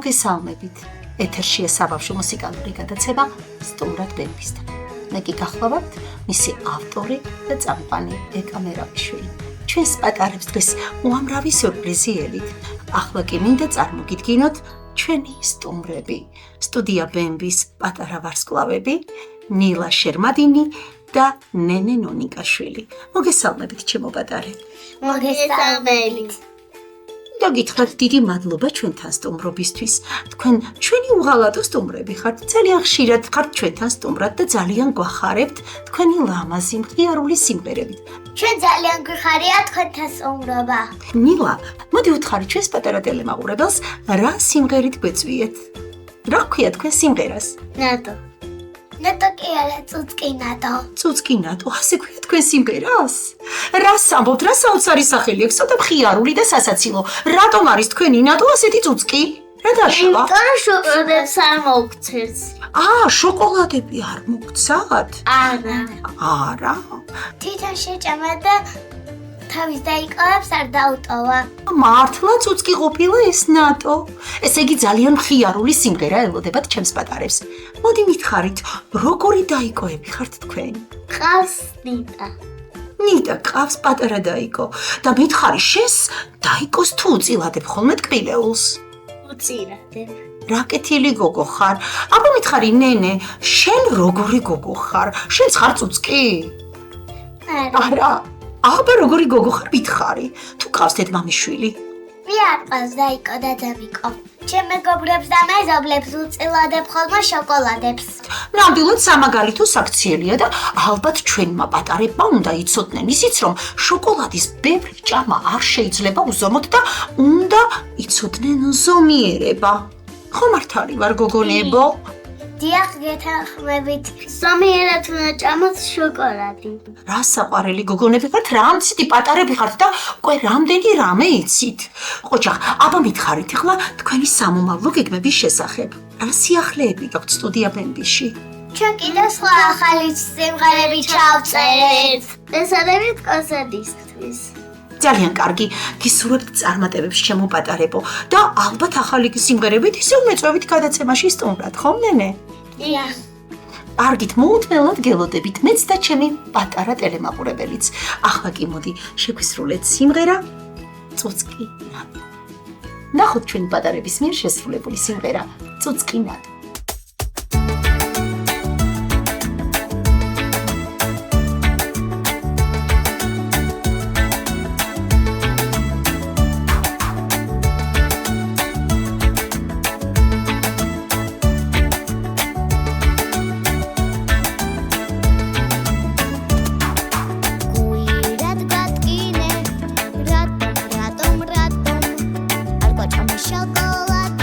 მოგესალმებით. ეთერშია საბავშვო მუსიკალური გადაცემა სტუმრად ბემბისთან. მე კი გახლავართ მისი ავტორი და წამყვანი ეკა მერაბიშვილი. ჩვენს პატარებს დღეს უამრავი სიურპრიზი ელით. ახლა კი მინდა წარმოგიდგინოთ ჩვენი სტუმრები. სტუდია ბემბის პატარა ვარსკვლავები, ნილა შერმადინი და ნენე ნონიკაშვილი. მოგესალმებით ჩემო პატარებ. მოგესალმებით. და გითხრათ დიდი მადლობა ჩვენთან სტუმრობისთვის. თქვენ ჩვენი უღალატო სტუმრები ხართ, ძალიან ხშირად ხართ ჩვენთან სტუმრად და ძალიან გვახარებთ თქვენი ლამაზი მხიარული სიმღერებით. ჩვენ ძალიან გვიხარია თქვენთან სტუმრობა. ნილა, მოდი ვთხარი ჩვენს პატარა ტელემაყურებელს, რა სიმღერით გვეწვიეთ? რა ქვია თქვენ სიმღერას? ნატო. ნატო კი არა, წუწკი ნატო. წუწკი ნატო, ასე ქვია თქვენ სიმღერას? რას ამბობთ, რა საოცარი სახელი აქვს, ცოტა მხიარული და სასაცილო. რატომ არის თქვენი ნატო ასეთი წუწკი? რა დაშავა? იმიტომ შოკოლადებს არ მოგცეს. შოკოლადები არ მოგცათ? არა. თვითონ შეჭამა და თავის დაიკავებს არ დაუტოვა. მართლა წუწკი ყოფილა ეს ნატო? ესე იგი ძალიან მხიარული სიმღერა ელოდებათ ჩემს პატარებს. მოდი მითხარით, როგორი დაიკოები ხართ თქვენ? ყავს ნიტა. ნიტა ყავს პატარა დაიკო და მითხარი შენს დაიკოს თუ უწილადებ ხოლმე ტკბილეულს? უწილადებ. რა კეთილი გოგო ხარ? აბა მითხარი ნენე, შენ როგორი გოგო ხარ? შენც ხარ წუწკი? არა. აბა როგორი გოგო ხარ მითხარი? თუ ყავს დედმამიშვილი? მე არ ყავს დაიკო და დამიკო. ჩემ მეგობრებს და მეზობლებს უწილადებ ხოლმე შოკოლადებს. ნამდვილად სამაგალითო საქციელია და ალბათ ჩვენმა პატარებმა უნდა იცოდნენ ისიც, რომ შოკოლადის ბევრი ჭამა არ შეიძლება უზომოთ და უნდა იცოდნენ ზომიერება. ხო მართალი ვარ გოგონებო? დიახ, გეთანხმებით. ზომიერად უნდა ჭამოთ შოკოლადი. რა საყვარელი გოგონები ხართ, რამცითი პატარები ხართ და უკვე რამდენი რამე იცით. ოჯახ, აბა მითხარით ახლა თქვენი სამომავლო გეგმების შესახებ. რა სიახლეები გაქვთ სტუდია ბემბიში? ჩვენ კიდევ სხვა ახალი სიმღერები ჩავწერეთ. ესადებით კონცერტისთვის. ძალიან კარგი, გისურვებთ წარმატებებს ჩემო პატარებო და ალბათ ახალი სიმღერებით ისევ მეწვევით გადაცემაში სტუმრად, ხომ ნენე? დიახ. კარგით, მოუთმელად გელოდებით მეც და ჩემი პატარა ტელემაყურებელიც. ახლა კი მოდი შეგვისრულეთ სიმღერა წუწკი ნატო. ნახოთ ჩვენი პატარების მიერ შესრულებული სიმღერა წუწკი ნატო. Chocolate,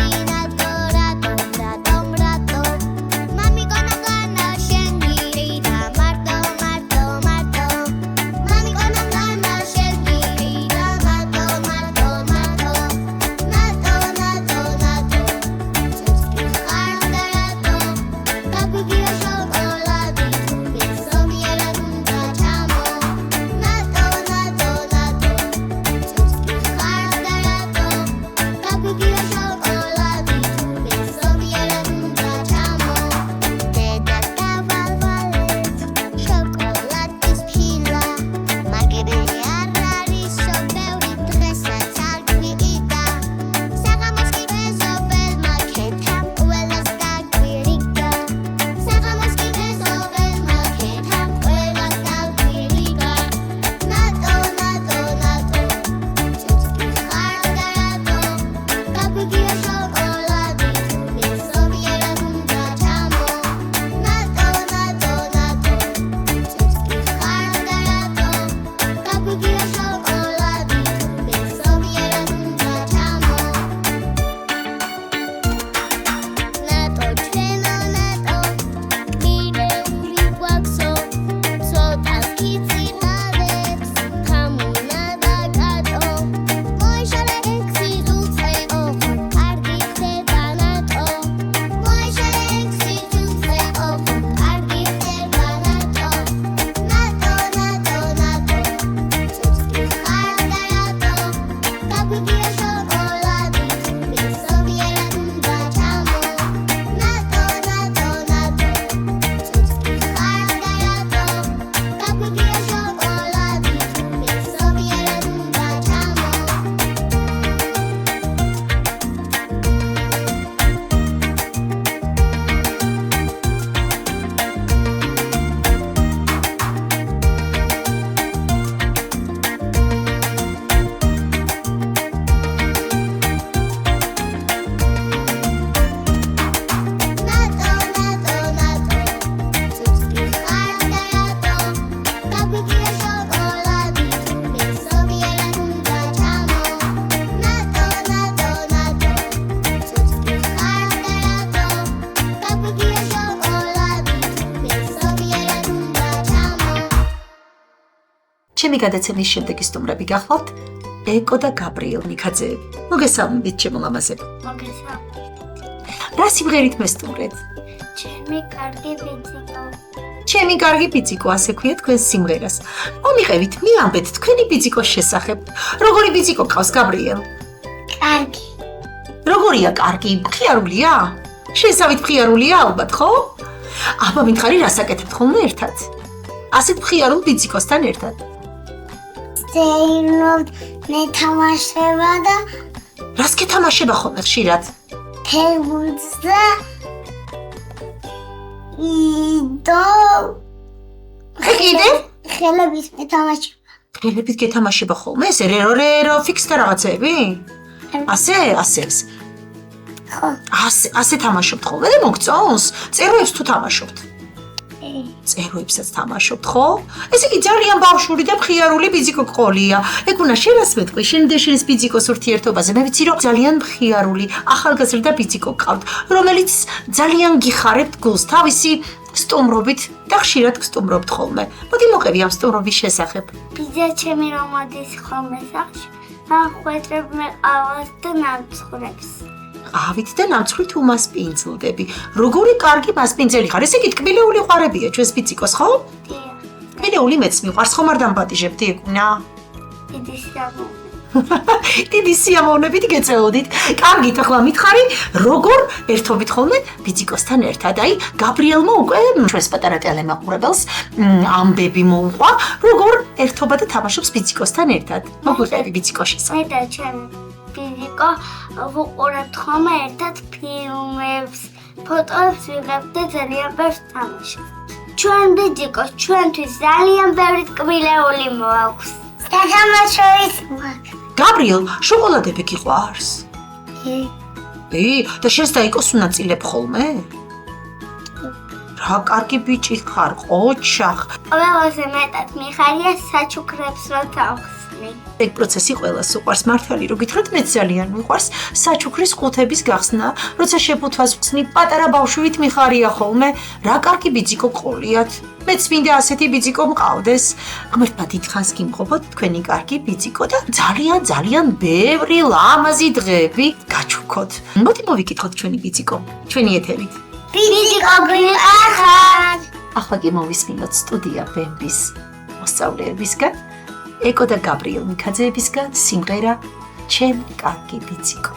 ჩემი გადაცემის შემდეგი სტუმრები გახლავთ ეკო და გაბრიელ ნიკაძეები. მოგესალმებით ჩემო მამაზებო. მოგესალმებით. რა სიმღერით მესტუმრეთ? ჩემი კარგი ბიძიკო. ჩემი კარგი ბიძიკო, ასე ქვია თქვენ სიმღერას. მომიყევით, მიამბეთ თქვენი ბიძიკოს შესახებ. როგორი ბიძიკო გყავს გაბრიელ? კარგი. როგორია კარგი? მხიარულია? შესავით მხიარულია ალბათ, ხო? აბა მითხარი რასაკეთებთ ხოლმე ერთად? ასეთ მხიარულ ბიძიკოსთან ერთად. ზეიმობ მეთამაშება და რას გეთამაშება ხოლმე ხშირად? თევზს და იდო კიდე? ხელების მეთამაშება. ხელებით გეთამაშება ხოლმე ეს რერო ფიქს და რაღაცები? ასე. ხო. ასე თამაშობთ ხოლმე და მოგწონს? წეროებს თუ თამაშობთ? წეროებსაც თამაშობთ, ხო? ესე იგი ძალიან ბავშვური და მხიარული ბიძიკო ყოლია. ეგ უნდა შენას მეტყვი, შენ და შენის ბიძიკოს ურთიერთობაზე. მე ვიცი, რომ ძალიან მხიარული, ახალგაზრდა ბიძიკო გყავთ, რომელიც ძალიან გიხარებთ გულს თავისი სტუმრობით და ხშირად გსტუმრობთ ხოლმე. მოდი მოყევი ამ სტუმრობის შესახებ. ბიძა ჩემი რომ მოდის ხოლმე სახში, აღვეძებ მე ყავას და ნამცხრებს. ყავით და ნამცხრით უმასპინძლდები. როგორი კარგი მასპინძელი ხარ. ესე იგი ტკბილეული ყვარებია ჩვენს ბიძიკოს, ხო? დიახ. ტკბილეული მეც მიყვარს, ხომ არ დამპატიჟებდი ეგუნა? დიდი სიამოვნებაა. დიდი სიამოვნებით გეწეოდით. კარგით, ახლა მითხარი, როგორ ერთობით ხოლმე ბიძიკოსთან ერთად. აი, გაბრიელმა უკვე ჩვენს პატარა ტელემაყურებელს ამბები მოუყვა, როგორ ერთობა და თამაშობს ბიძიკოსთან ერთად. მოგვიყევი ბიძიკოშიც. მე და ჩემი ბიძიკო ვუყურებთ ხოლმე ერთად ფილმებს, ფოტოებს ვიღებთ და ძალიან ბევრს თამაშობთ. ჩვენ ბიძიკოს ჩვენთვის ძალიან ბევრი ტკბილეული მოაქვს. სათამაშოის მაქვს. გაბრიელ, შოკოლადები გიყვარს? და შენს დაიკოს უნაწილებ ხოლმე? რა კარგი ბიჭი ხარ, ყოჩახ. ყველაზე მეტად მიხარია საჩუქრებს რო თავხსნი. ეგ პროცესი ყველას უყვარს, მართალი რო გითხრათ, მეც ძალიან მიყვარს საჩუქრის ყუთების გახსნა, როცა შეფუთვას ვხსნი, პატარა ბავშვით მიხარია ხოლმე, რა კარგი ბიძიკო ყოლიათ. მეც მინდა ასეთი ბიძიკო მყავდეს. ღმერთმა დიდხანს გიმყოფოთ თქვენი კარგი ბიძიკო და ძალიან ბევრი ლამაზი დღეები გაჩუქოთ. მოდი მოვიკითხოთ ჩვენი ბიძიკო, ჩვენი ეთერით. ბიძიკო გიყახარ. ახლა კი მოვისმინოთ სტუდია ბემბის მოსწავლეებისგან, ეკო და გაბრიელ ნიკაძეებისგან სიმღერა ჩემი კარგი ბიძიკო.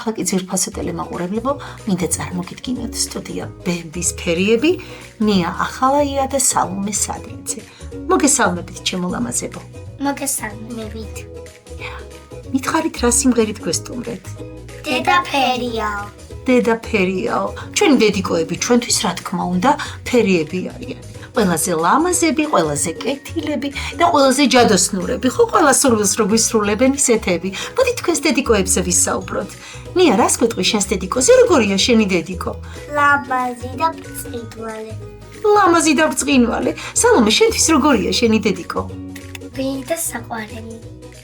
ახლა კი ძვირფასო ტელემაყურებლებო, მინდა წარმოგიდგინოთ სტუდია ბემბის ფერიები, ნია ახალაია და სალომე სადრეძე. მოგესალმებით ჩემო ლამაზებო. მოგესალმებით. მითხარით რა სიმღერით გვესტუმრეთ? დედა ფერიაო. დედა ფერიაო. ჩვენი დედიკოები ჩვენთვის რა თქმა უნდა ფერიები არიან. ყველაზე ლამაზები, ყველაზე კეთილები და ყველაზე ჯადოსნურები. ხო, ყველა სურვილს რო გვისრულებენ ისეთები. მოდი თქვენს დედიკოებზე ვისაუბროთ. ნია, რას გვეტყვი შენს დედიკოზე? როგორია შენი დედიკო? ლამაზი და ბრწყინვალე. ლამაზი და ბრწყინვალე. სალომე, შენთვის როგორია შენი დედიკო? ბილი და საყვარელი.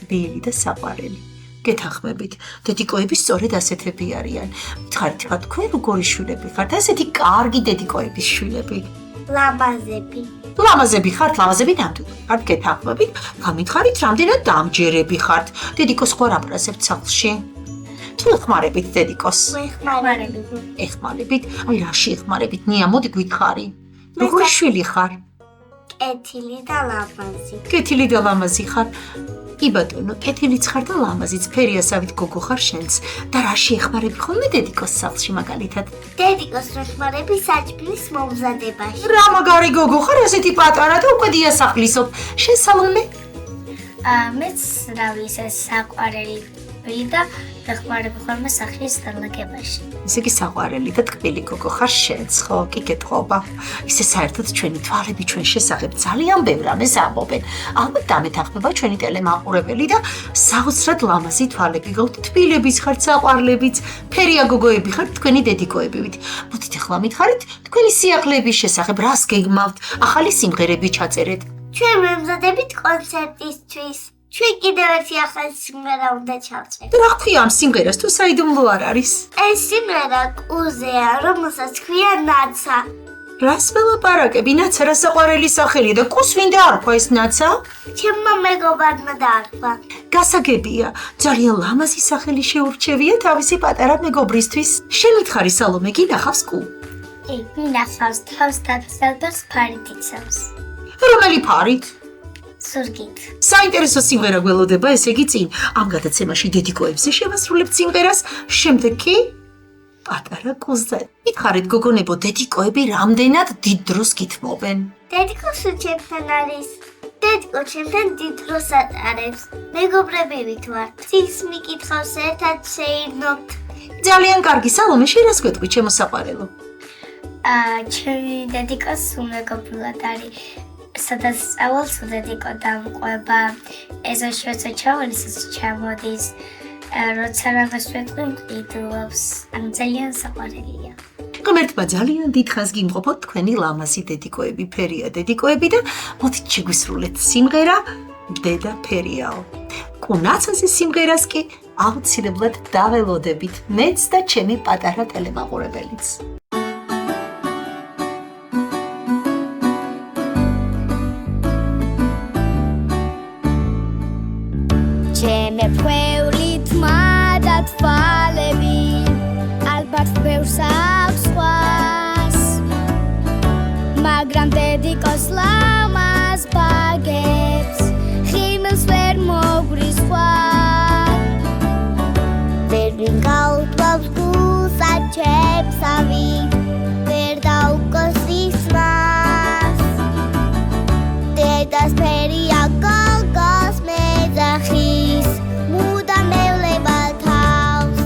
ბილი და საყვარელი. გეთანხმებით, დედიკოები სწორედ ასეთები არიან. მითხარით, რა თქვენ როგორი შვილები ხართ? ასეთი კარგი დედიკოების შვილები. ლამაზები. ლამაზები ხართ, ლამაზები ნამდვილად ხართ, გეთანხმებით, გამითხარით, რამდენად დამჯერები ხართ. დედიკოს ხوار აპრასებთ სახლში? თუ ეხმარებით დედიკოს? ეხმარებით. ეხმარებით? აი რაში ეხმარებით? ნია, მოდი გითხარი. როგორი შვილი ხარ? კეთილი და ლამაზი. კეთილი და ლამაზი ხარ? კი ბატონო, კეთილიც ხარ და ლამაზიც, ფერიასავით გოგო ხარ შენც. და რაში ეხმარები ხოლმე დედიკოს სახლში მაგალითად? დედიკოს ეხმარები საჭმლის მომზადებაში. რა მაგარი გოგო ხარ, ასეთი პატარა და უკვე დიასახლისობ. შენ სალომე? მეც რავი ეს საყვარელი და ეხმარები ხოლმე სახლის დალაგებაში. ისე კი საყვარელი და ტკბილი გოგო ხარ შენც, ხო? კი გეტყობა. ისე საერთოდ ჩვენი თვალები ჩვენ შესახებ ძალიან ბევრ რამეს ამბობენ. ალბათ დამეთანხმება ჩვენი ტელემაყურებელი და საოცრად ლამაზი თვალები გაქვთ, თბილებიც ხართ, საყვარლებიც, ფერია გოგოები ხართ თქვენი დედიკოებივით. მოდით ახლა მითხარით თქვენი სიახლეების შესახებ, რას გეგმავთ? ახალი სიმღერები ჩაწერეთ. ჩვენ მემზადებით კონცერტისთვის. ჩვენ კიდევ ერთი ახალი სიმღერა უნდა ჩავწერთ. რა ქვია ამ სიმღერას თუ საიდუმლო არ არის? ეს სიმღერა კუზეა, რომელსაც ქვია ნაცა. რას ველაპარაკები? ნაცა რა საყვარელი სახელია და კუს ვინ დაარქვა ეს ნაცა? ჩემმა მეგობარმა დაარქვა. გასაგებია, ძალიან ლამაზი სახელი შეურჩევია თავისი პატარა მეგობრისთვის. შენ მითხარი სალომე, გინახავს კუ? მინახავს თავს დაწევს ფარით იცავს. რომელი ფარით? ზურგით. საინტერესო სიმღერა გველოდება, ესე იგი წინ ამ გადაცემაში დედიკოებზე შევასრულებთ სიმღერას, შემდეგ კი პატარა კუზე. მითხარით გოგონებო, დედიკოები რამდენად დიდ დროს გითმობენ? დედიკოს ჩემთან არის. დედიკო ჩემთან დიდ დროს ატარებს. მეგობრები ვართ. წიგს მიკითხავს, ერთად შეირნობთ. ძალიან კარგი, სალომე, შენ რას გვეტყვი, ჩემო საყვარელო? ჩემი დედიკოს უმეგობრულად არის. სადაც სწავლობს დედიკო დამყვება. ეზოში ჩავალისას ჩამოდის. როცა რამას ვეტყვი, მყიდულობს. ძალიან საყვარელია. ღმერთმა ძალიან დიდხანს გიმყოფოთ თქვენი ლამაზი დედიკოები, ფერია დედიკოები და მოდით შეგვისრულეთ სიმღერა დედა ფერიაო. კუნაცაზე სიმღერას კი აუცილებლად დაველოდებით მეც და ჩემი პატარა ტელემაყურებელიც. ჩემე ფევლით მადა თვალები ალბათ ბევრს აქვს სხვას მაგრამ დედიკოს ლამაზ ბაგებს ხიმელს ვერ მოგვრისხვა ვერ ვინგავთავს გულსა ჩემსავი ვერ დაუკოსის მას დედას ფერია გოგოს მეძახის მუდამ ევლება თავს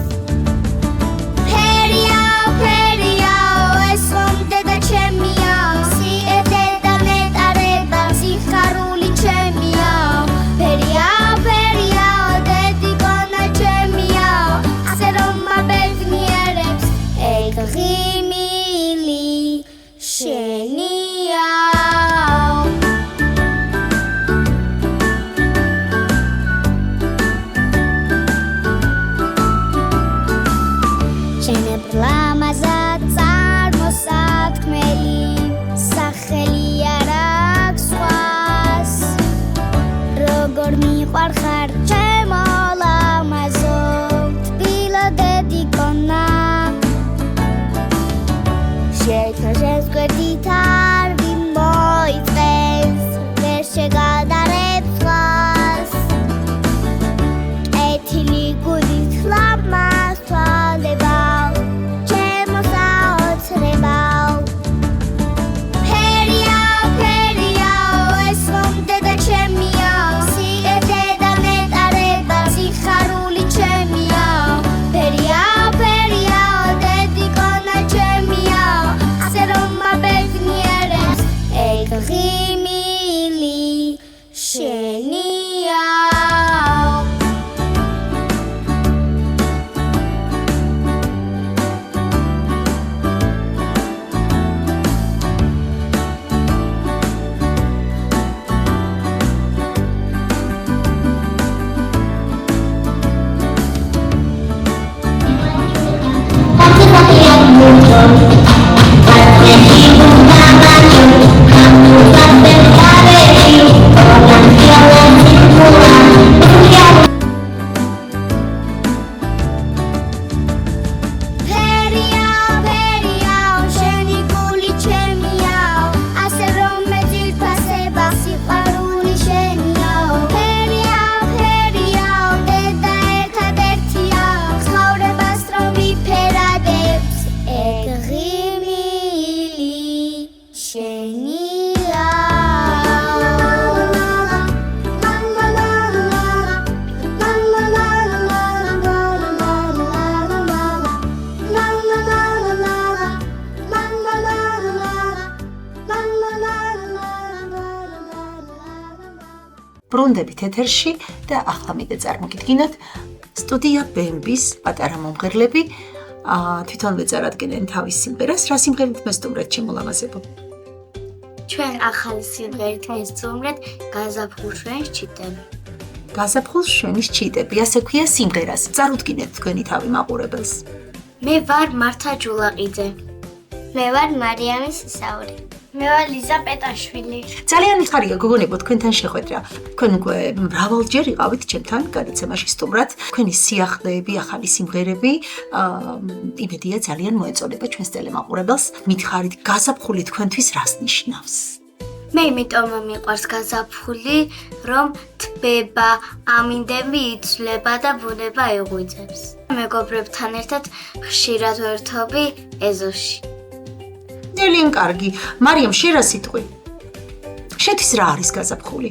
ფერიაო ფერიაო ეს რომ დედა ჩემია სიედედა ნეტარება სიხარული ჩემიაო ფერიაო ფერიაო დედიკონა ჩემიაო ასე რომ მაბედნიერებს ეგ ღიმილი შენია ლამაზად წარმოსათქმელი სახელი არ აქვს სხვას როგორ მიყვარხარ ჩემო ლამაზო თბილო დედიკონა შეთაშეს გვერდით არ ვიმოიწყებს ვერ შეგადარებს სხვას კეთილი გულით ლამაზ თვალს ბრუნდებით ეთერში და ახლა მიდე წარმოგიდგინოთ სტუდია ბემბის პატარა მომღერლები თვითონვე წარადგენენ თავის სიმღერას, რა სიმღერით მესტუმრეთ ჩემულამაზებო? ჩვენ ახალი სიმღერით მესტუმრეთ გაზაფხულ შენს ჩიტები. გაზაფხულ შენის ჩიტები, ასე ქვია სიმღერას. წარუდგინეთ თქვენი თავი მაყურებელს. მე ვარ მართა ჯულაყიძე. მე ვარ მარიამი სისაური. მე ვარ ლიზა პეტაშვილი. ძალიან მიხარია გოგონებო თქვენთან შეხვედრა. თქვენ უკვე მრავალჯერ იყავით ჩემთან გადაცემაში სტუმრად. თქვენი სიახლეები, ახალი სიმღერები, იმედია ძალიან მოეწონება ჩვენს ტელემაყურებელს. მითხარით გაზაფხული თქვენთვის რას ნიშნავს? მე იმიტომ მიყვარს გაზაფხული, რომ თბება, ამინდები იცვლება და ბუნება იღვიძებს. მეგობრებთან ერთად ხშირად ვერთობი ეზოში. ძალიან კარგი. მარიამ, შენ რა სიტყვი? შეთვის რა არის გაზაფხული?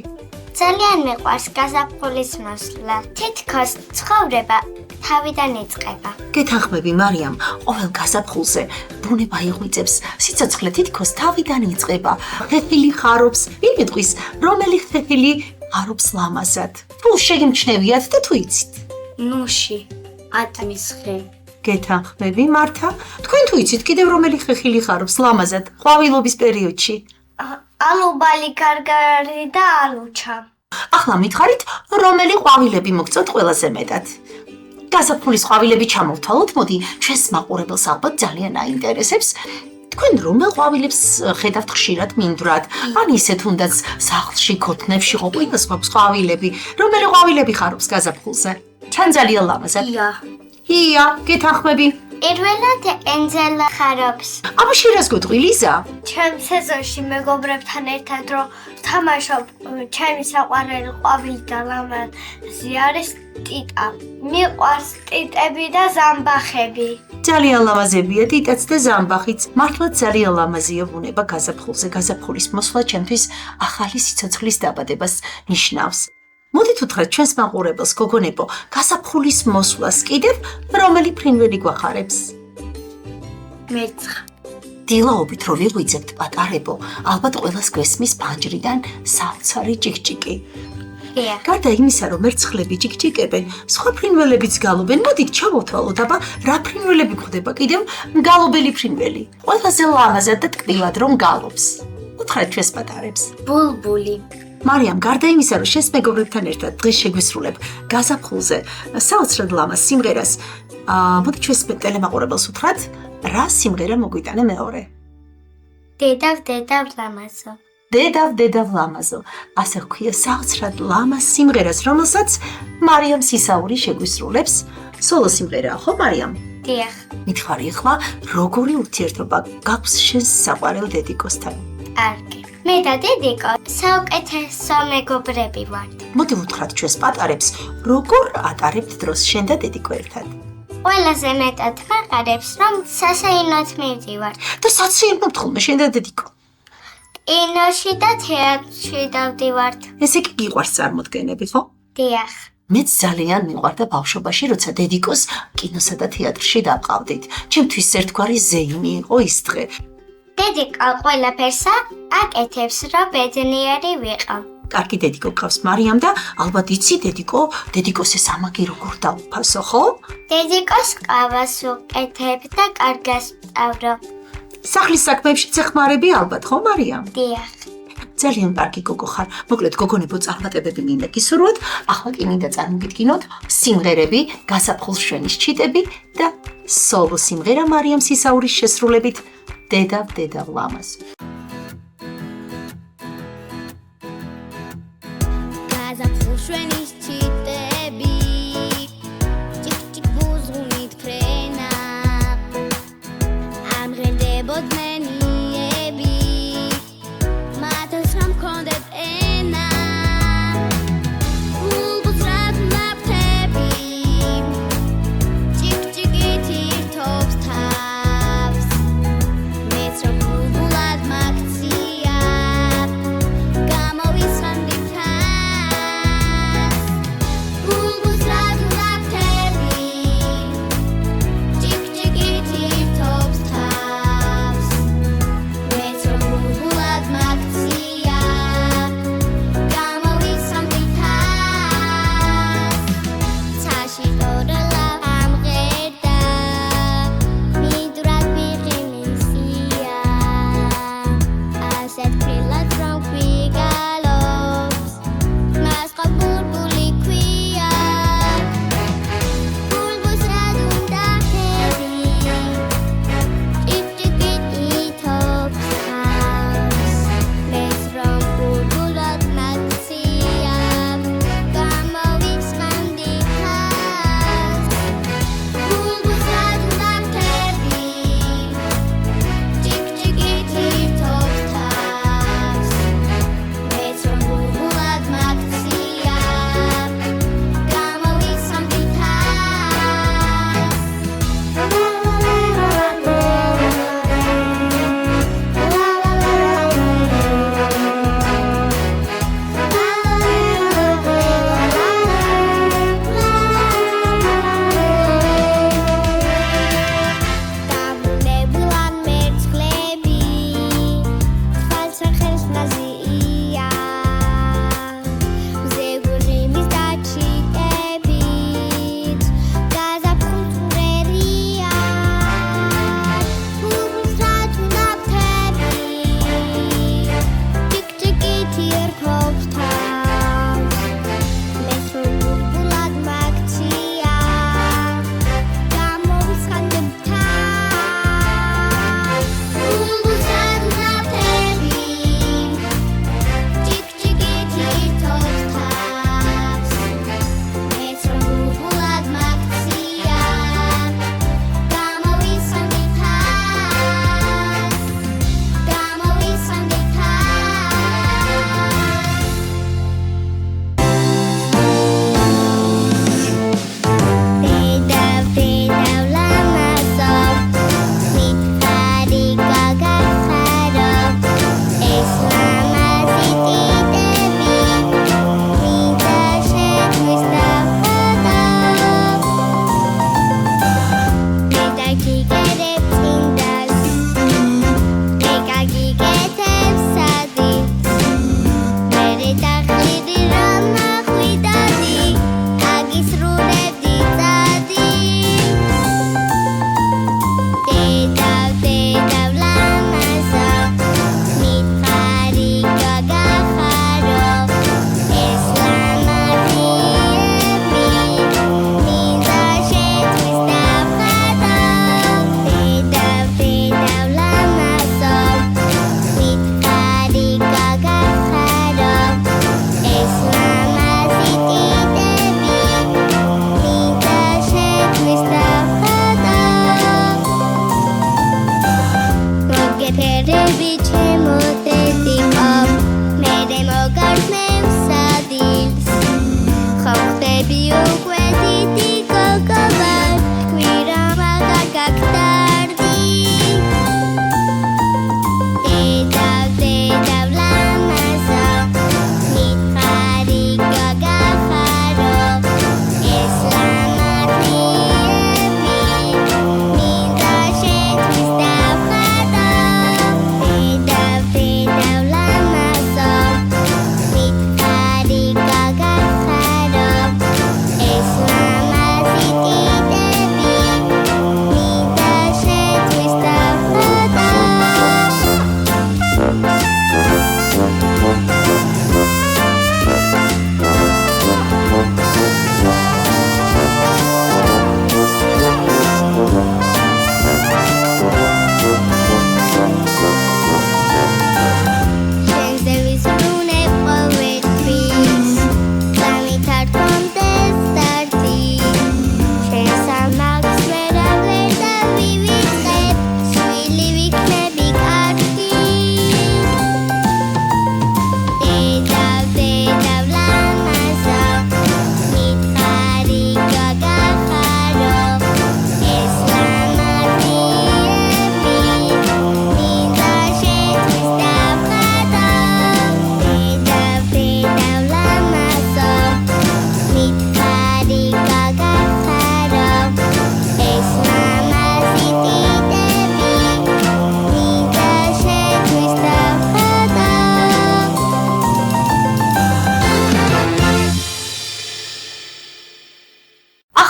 ძალიან მიყვარს გაზაფხულის მოსვლა. თითქოს ცხოვრება თავიდან იწყება. გეთანხმები მარიამ, ყოველ გაზაფხულზე ბუნება იღვიძებს, სიცოცხლე თითქოს თავიდან იწყება. ხეხილი ხარობს, ვინმე ტყვის, რომელი ხეხილი ხარობს ლამაზად. თუ შეგიმჩნევიათ და თუ იცით. ნუში, ატმის ხე. გეთანხმები მართა, თქვენ თუ იცით კიდევ რომელი ხეხილი ხარობს ლამაზად ყვავილობის პერიოდში? ალუბალი გარგარი და ალუჩა. ახლა მითხარით, რომელი ყვავილები მოგწოთ ყველაზე მეტად? გაზაფხულის ყვავილები ჩამოვთვალოთ, მოდი, ჩვენს მაყურებელს ალბათ ძალიან აინტერესებს. თქვენ რომელ ყვავილებს ხედავთ ხშირად მინდვრად? ან ისე თუნდაც სახლში, ქოთნებში ხო ყველას გვაქვს ყვავილები. რომელი ყვავილები ხარობს გაზაფხულზე? თან ძალიან ლამაზად. ია, გეთანხმები. პირველად ენძელა ხარობს. აბა შენ გეტყვი ლიზა? ჩემ სეზონში მეგობრებთან ერთად რომ თამაშობ, ჩემი საყვარელი ყვავილი და ლამაზი არის ტიტა. მიყვარს ტიტები და ზამბახები. ძალიან ლამაზებია ტიტაც და ზამბახიც. მართლაც ძალიან ლამაზია ბუნება გაზაფხულზე. გაზაფხულის მოსვლა ჩემთვის ახალი სიცოცხლის დაბადებას ნიშნავს. მოდით უთხრათ ჩვენს მაყურებელს გოგონებო, გაზაფხულის მოსვლას კიდევ რომელი ფრინველი გვახარებს? მერცხა. დილაობით რო ვიღვიძებთ პატარებო, ალბათ ყველას გვესმის ფანჯრიდან საოცარი ჭიკჭიკი. გარდა იმისა, რომ მერცხლები ჭიკჭიკებენ, სხვა ფრინველებიც გალობენ. მოდით ჩავოთვალოთ, აბა რა ფრინველები გვხდება კიდევ მგალობელი ფრინველი. ყველაზე ლამაზად და ტკბილად რომ გალობს. უთხრათ ჩვენს პატარებს. ბულბული. მარიამ, გარდა იმისა, რომ შენს მეგობრებთან ერთად დღეს შეგვისრულებ გაზაფხულზე საოცრად ლამაზ სიმღერას, მოდი ჩვენს ტელემაყურებელს უთხრათ, რა სიმღერა მოგვიტანა მეორე? დედავ ლამაზო. დედავ ლამაზო. ასე ხქვია საოცრად ლამაზ სიმღერას, რომელსაც მარიამ სისაური შეგვისრულებს. სოლო სიმღერაა, ხო მარიამ? დიახ. მითხარი ახლა, როგორი ურთიერთობა გაქვს შენს საყვარელ დედიკოსთან? კარგი. მე და დედიკო საუკეთესო მეგობრები ვართ. მოდი უთხრათ ჩვენს პატარებს, როგორ ატარებთ დროს შენ და დედიკო ერთად? ყველაზე მეტად მაყარებს, რომ სასეირნოდ მივდივართ. და საცეირნოდ ხოლმე შენ და დედიკო? კინოში და თეატრში დავდივართ. ესე იგი გიყვარს წარმოდგენები, ხო? დიახ. მეც ძალიან მიყვარდა ბავშვობაში, როცა დედიკოს კინოსა და თეატრში დავყავდით. ჩემთვის ერთგვარი ზეიმი იყო ის დღე. დედიკო ყველაფერს აკეთებს, რომ ბედნიერი ვიყო. კარგი დედიკო გყავს მარიამ და ალბათ იცი დედიკოს ეს ამაგი როგორ დაუფასო, ხო? დედიკოს ყავას უკეთებ და კარგას სწავრო. სახლის საქმეებშიც ეხმარები ალბათ, ხო მარიამ? დიახ. ძალიან კარგი გოგო ხარ. მოკლედ გოგონებო წარმატებები მინდა გისურვოთ. ახლა კი მინდა წარმოგიდგინოთ სიმღერები, გაზაფხულ შენის ჩიტები და სოლო სიმღერა მარიამ სისაურის შესრულებით დედავ ლამაზ.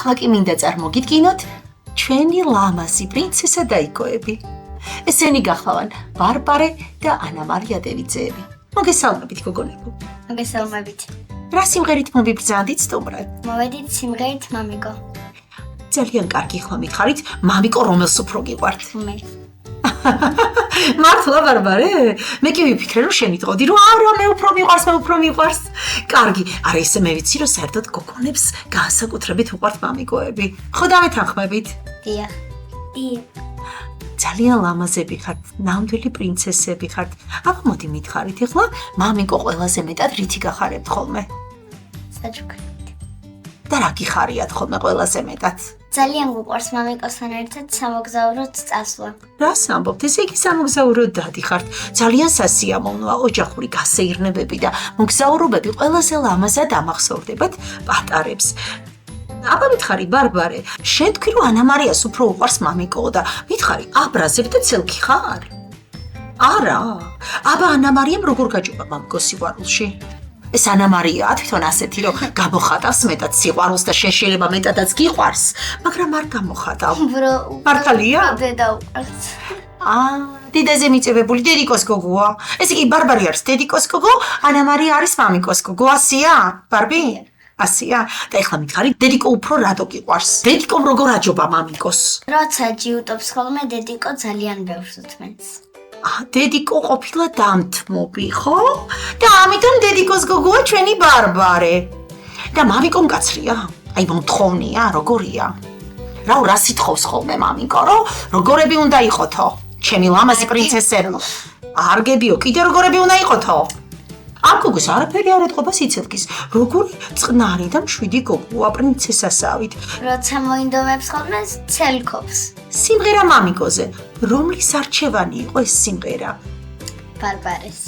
ახლა კი მინდა წარმოგიდგინოთ ჩვენი ლამაზი პრინცესა და იკოები. ესენი გახლავან ბარბარე და ანა მარია დევიძეები. მოგესალმებით გოგონებო. მოგესალმებით. რა სიმღერით მოვიბრძანდით სტუმრად? მოვედით სიმღერით მამიკო. ძალიან კარგი ხმა მითხარით, მამიკო რომელს უფრო გიყვართ? მე. მართლა ბარბარე? მე კი ვიფიქრე რომ შემიტყოდი რომ არა მე უფრო მიყვარს. კარგი, არა ისე მე ვიცი რომ საერთოდ გოგონებს განსაკუთრებით უყვართ მამიკოები. ხო დამეთანხმებით? დიახ. ძალიან ლამაზები ხართ, ნამდვილი პრინცესები ხართ. აბა მოდი მითხარით ახლა მამიკო ყველაზე მეტად რითი გახარებთ ხოლმე? საჩუქრით. და რა გიხარიათ ხოლმე ყველაზე მეტად? ძალიან გვყვარს მამიკოსთან ერთად სამოგზაუროდ წასვლა. რას ამბობთ? ესე იგი სამოგზაუროდ დადიხართ. ძალიან სასიამოვნოა ოჯახური გასეირნებები და მოგზაურობები ყველაზე ლამაზად ამახსოვრდებათ პატარებს. აბა მითხარი ბარბარე, შენ თქვი რომ ანა მარიას უფრო უყვარს მამიკო და მითხარი აბრაზებ და ცელკი ხარ? არა. აბა ანა მარიამ როგორ გაჯობა მამიკოს სიყვარულში? ეს ანა მარიაა თვითონ ასეთი რომ გამოხატავს მეტად სიყვარულს და შენ შეიძლება მეტადაც გიყვარს, მაგრამ არ გამოხატავ. მართალია? დედა უყვარს. დედაზე მიწევებული დედიკოს გოგოა. ესე იგი ბარბარე არის დედიკოს გოგო, ანა მარია არის მამიკოს გოგო, ასია? ბარბი? ასია? და ეხლა მითხარი, დედიკო უფრო რატო გიყვარს? დედიკომ როგორ აჯობა მამიკოს? როცა ჯიუტობს ხოლმე დედიკო ძალიან ბევრს უთმენს. დედიკო ყოფილა დამთმობი, ხო? და ამიტომ დედიკოს გოგოა ჩვენი ბარბარე. და მამიკო მკაცრია? აი მომთხოვნია, როგორია? რა სიტყავს ხოლმე მამიკო, რომ როგორები უნდა იყოთო? ჩემი ლამაზი პრინცესებო. არ გებიო, კიდე როგორები უნდა იყოთო? ამ გოგოს არაფერი არ ეთყობა სიცილკის. როგორი წყნარი და მშვიდი გოგოა პრინცესასავით. როცა მოინდომებს ხოლმე ცელკობს. სიმღერა მამიკოზე. რომლის არჩევანი იყო ეს სიმღერა? ბარბარეს.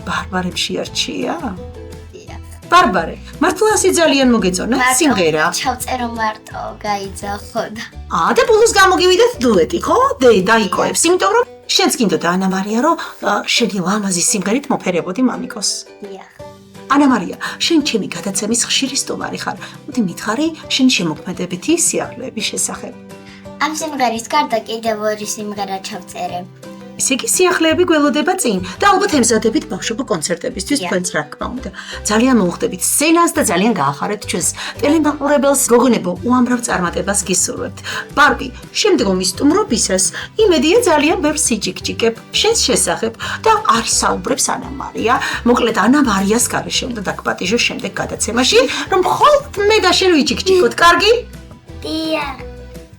ბარბარემ შეარჩია? ბარბარე, მართლა ასე ძალიან მოგეწონა სიმღერა? ჩავწერო მარტო, გაიძახო და. და ბოლოს გამოგივიდეთ დუეტი, ხო? და იკოებს, იმიტომ რომ შენც გინდოდა ანა მარია რომ შენი ლამაზი სიმღერით მოფერებოდი მამიკოს. დიახ. ანა მარია, შენ ჩემი გადაცემის ხშირი სტუმარი ხარ. მოდი მითხარი შენი შემოქმედებითი სიახლეების შესახებ. ამ სიმღერის გარდა კიდევ ორი სიმღერა ჩავწერე. ისე იგი სიახლეები გველოდება წინ და ალბათ ემზადებით ბავშვობო კონცერტებისთვის თქვენც რა თქმა უნდა. ძალიან მოუხდებით სცენას და ძალიან გაახარებთ ჩვენს ტელემაყურებელს. გოგონებო, უამრავ წარმატებას გისურვებთ. ბარბი, შემდგომი სტუმრობისას იმედია ძალიან ბევრ სიჯიკჯიკებ შენს შესახებ და არ საუბრებს ანა მარია. მოკლედ ანა მარიას გარეშე უნდა დაგპატიჟო შემდეგ გადაცემაში, რომ მხოლოდ მე და შენ ვიჯიკჯიკოთ, კარგი? დიახ.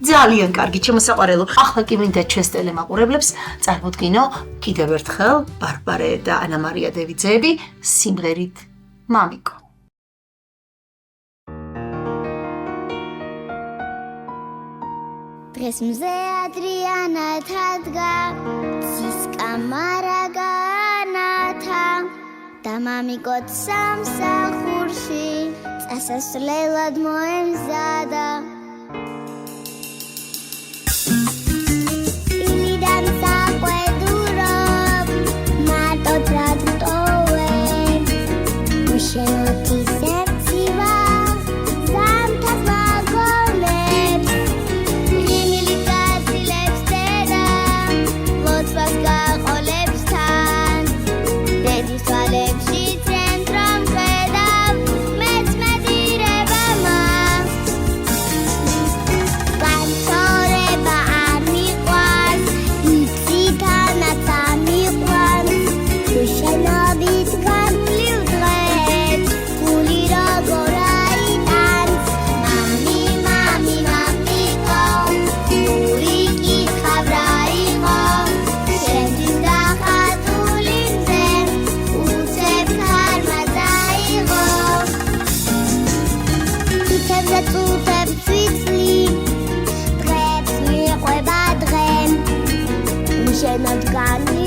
ძალიან კარგი ჩემოსაყვარელო. ახლა კი მინდა ჩვენს ტელემაყურებლებს წარმოდგინო კიდევ ერთხელ ბარბარე და ანა მარია დევიძეები სიმღერით მამიკო. დღეს მზე ადრიანა თადგა ცის კამარა განათა და მამიკოთ სამსახურში წასასვლელად მოემზადა. Not gone.